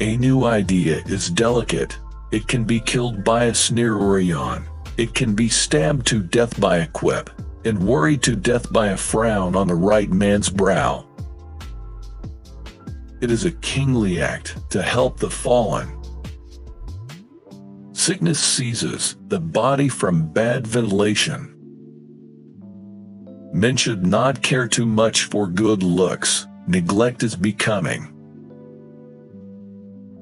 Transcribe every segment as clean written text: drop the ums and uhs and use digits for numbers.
A new idea is delicate. It can be killed by a sneer or a yawn. It can be stabbed to death by a quip, and worried to death by a frown on the right man's brow. It is a kingly act to help the fallen. Sickness seizes the body from bad ventilation. Men should not care too much for good looks. Neglect is becoming.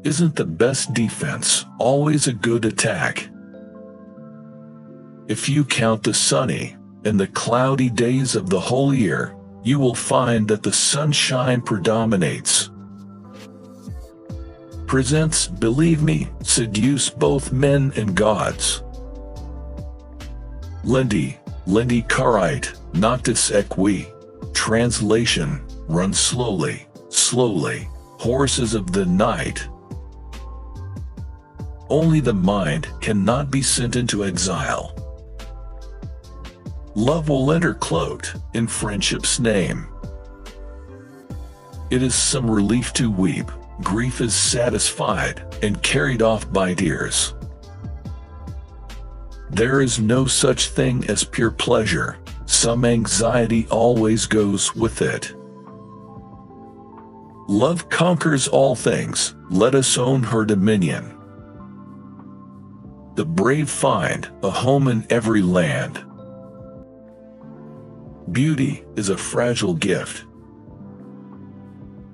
Isn't the best defense always a good attack? If you count the sunny and the cloudy days of the whole year, you will find that the sunshine predominates. Presents, believe me, seduce both men and gods. Lendi carite, noctis equi. Translation, run slowly, slowly, horses of the night. Only the mind cannot be sent into exile. Love will enter cloaked in friendship's name. It is some relief to weep. Grief is satisfied and carried off by tears. There is no such thing as pure pleasure. Some anxiety always goes with it. Love conquers all things. Let us own her dominion. The brave find a home in every land. Beauty is a fragile gift.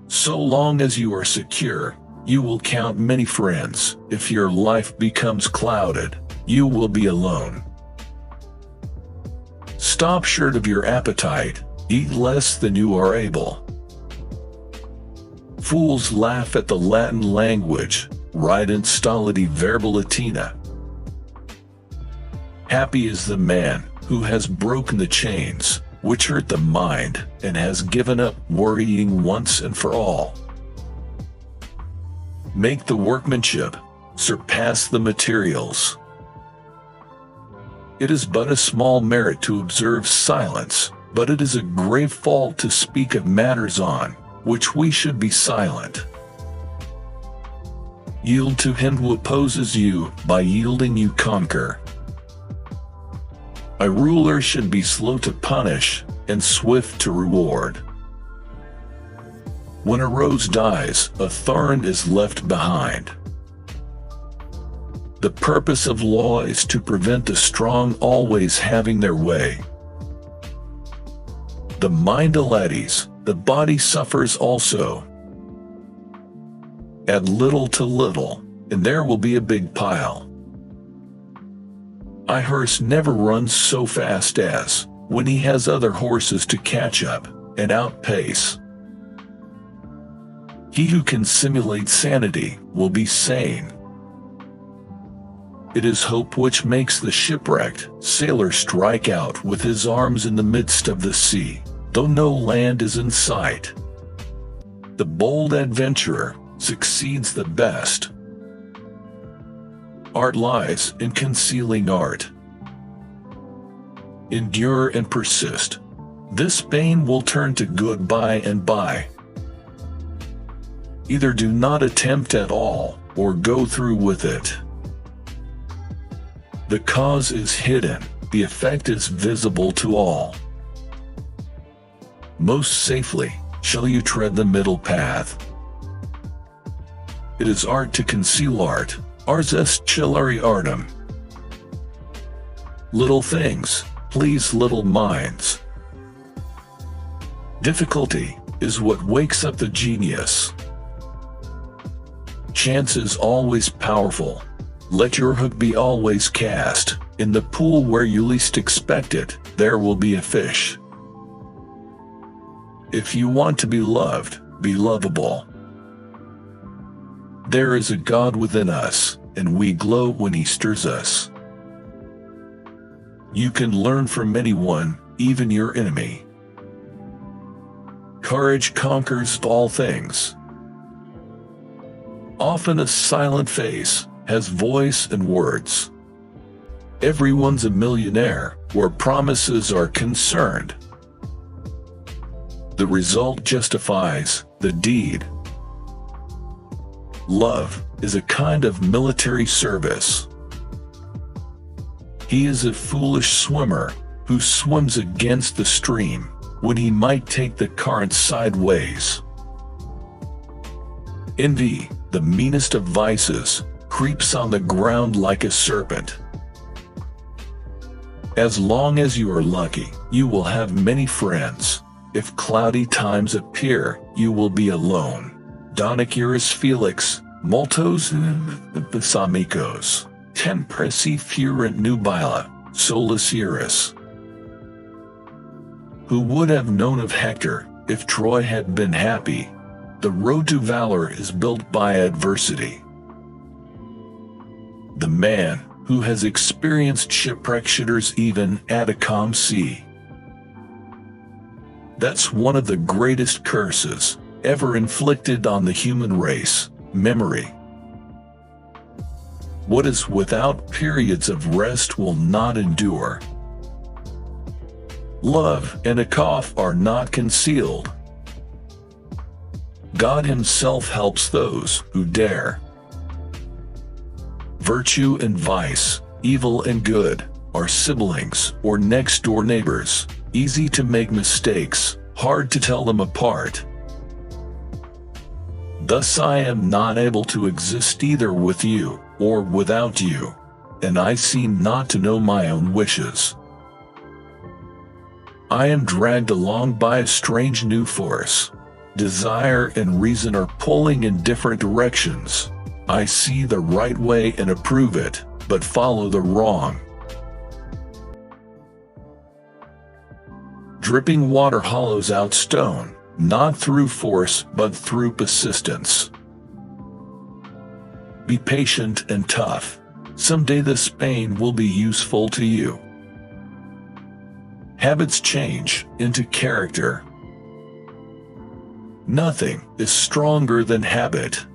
So long as you are secure, you will count many friends. If your life becomes clouded, you will be alone. Stop short of your appetite, eat less than you are able. Fools laugh at the Latin language, ride in stolidi verba Latina. Happy is the man who has broken the chains which hurt the mind and has given up worrying once and for all. Make the workmanship surpass the materials. It is but a small merit to observe silence, but it is a grave fault to speak of matters on which we should be silent. Yield to him who opposes you. By yielding you conquer. A ruler should be slow to punish and swift to reward. When a rose dies, a thorn is left behind. The purpose of law is to prevent the strong always having their way. The mind ill at ease, the body suffers also. Add little to little, and there will be a big pile. A horse never runs so fast as when he has other horses to catch up and outpace. He who can simulate sanity will be sane. It is hope which makes the shipwrecked sailor strike out with his arms in the midst of the sea, though no land is in sight. The bold adventurer succeeds the best. Art lies in concealing art. Endure and persist. This pain will turn to good by and by. Either do not attempt at all, or go through with it. The cause is hidden, the effect is visible to all. Most safely shall you tread the middle path. It is art to conceal art. Ars est celare artem. Little things please little minds. Difficulty is what wakes up the genius. Chance is always powerful. Let your hook be always cast. In the pool where you least expect it, there will be a fish. If you want to be loved, be lovable. There is a God within us, and we glow when He stirs us. You can learn from anyone, even your enemy. Courage conquers all things. Often a silent face has voice and words. Everyone's a millionaire where promises are concerned. The result justifies the deed. Love is a kind of military service. He is a foolish swimmer who swims against the stream when he might take the current sideways. Envy, the meanest of vices, creeps on the ground like a serpent. As long as you are lucky, you will have many friends. If cloudy times appear, you will be alone. Donecurus Felix, multos amicos, tempresi furent nubila, solus iris. Who would have known of Hector, if Troy had been happy? The road to valor is built by adversity. The man who has experienced shipwreck shudders even at a calm sea. That's one of the greatest curses ever inflicted on the human race, memory. What is without periods of rest will not endure. Love and a cough are not concealed. God himself helps those who dare. Virtue and vice, evil and good, are siblings or next-door neighbors, easy to make mistakes, hard to tell them apart. Thus I am not able to exist either with you or without you, and I seem not to know my own wishes. I am dragged along by a strange new force. Desire and reason are pulling in different directions. I see the right way and approve it, but follow the wrong. Dripping water hollows out stone, not through force but through persistence. Be patient and tough. Someday this pain will be useful to you. Habits change into character. Nothing is stronger than habit.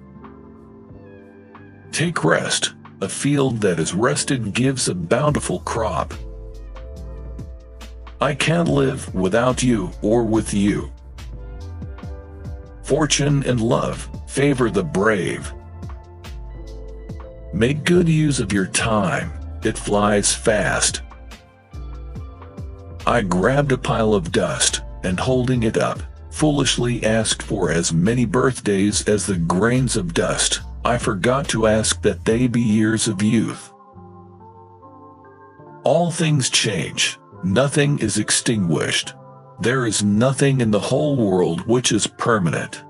Take rest. A field that is rested gives a bountiful crop. I can't live without you or with you. Fortune and love favor the brave. Make good use of your time. It flies fast. I grabbed a pile of dust and, holding it up, foolishly asked for as many birthdays as the grains of dust. I forgot to ask that they be years of youth. All things change. Nothing is extinguished. There is nothing in the whole world which is permanent.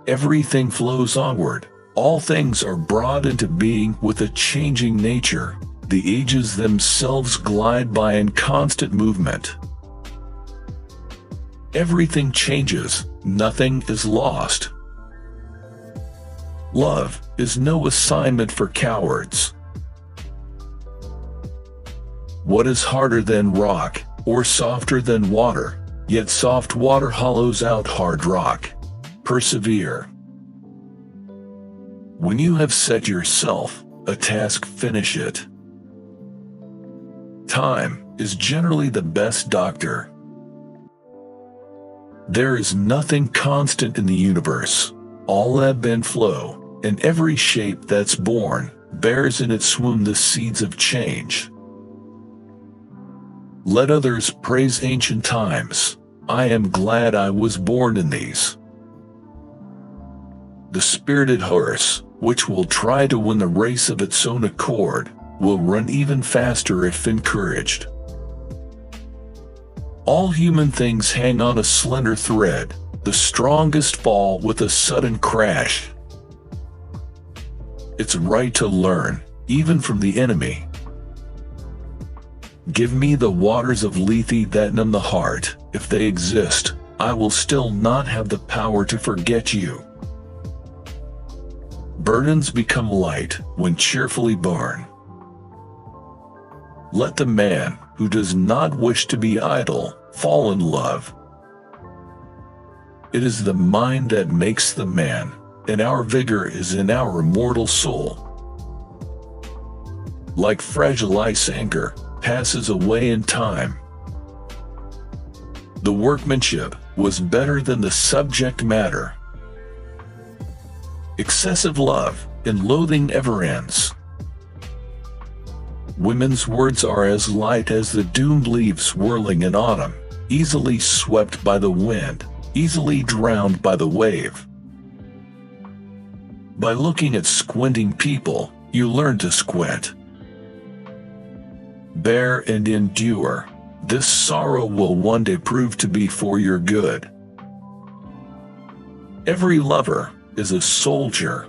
Everything flows onward. All things are brought into being with a changing nature. The ages themselves glide by in constant movement. Everything changes. Nothing is lost. Love is no assignment for cowards. What is harder than rock, or softer than water? Yet soft water hollows out hard rock. Persevere. When you have set yourself a task, finish it. Time is generally the best doctor. There is nothing constant in the universe. All ebb and flow, and every shape that's born bears in its womb the seeds of change. Let others praise ancient times. I am glad I was born in these. The spirited horse, which will try to win the race of its own accord, will run even faster if encouraged. All human things hang on a slender thread. The strongest fall with a sudden crash. It's right to learn, even from the enemy. Give me the waters of Lethe that numb the heart. If they exist, I will still not have the power to forget you. Burdens become light when cheerfully borne. Let the man who does not wish to be idle fall in love. It is the mind that makes the man, and our vigor is in our immortal soul. Like fragile ice, anchor passes away in time. The workmanship was better than the subject matter. Excessive love and loathing ever ends. Women's words are as light as the doomed leaves whirling in autumn, easily swept by the wind, easily drowned by the wave. By looking at squinting people, you learn to squint. Bear and endure. This sorrow will one day prove to be for your good. Every lover is a soldier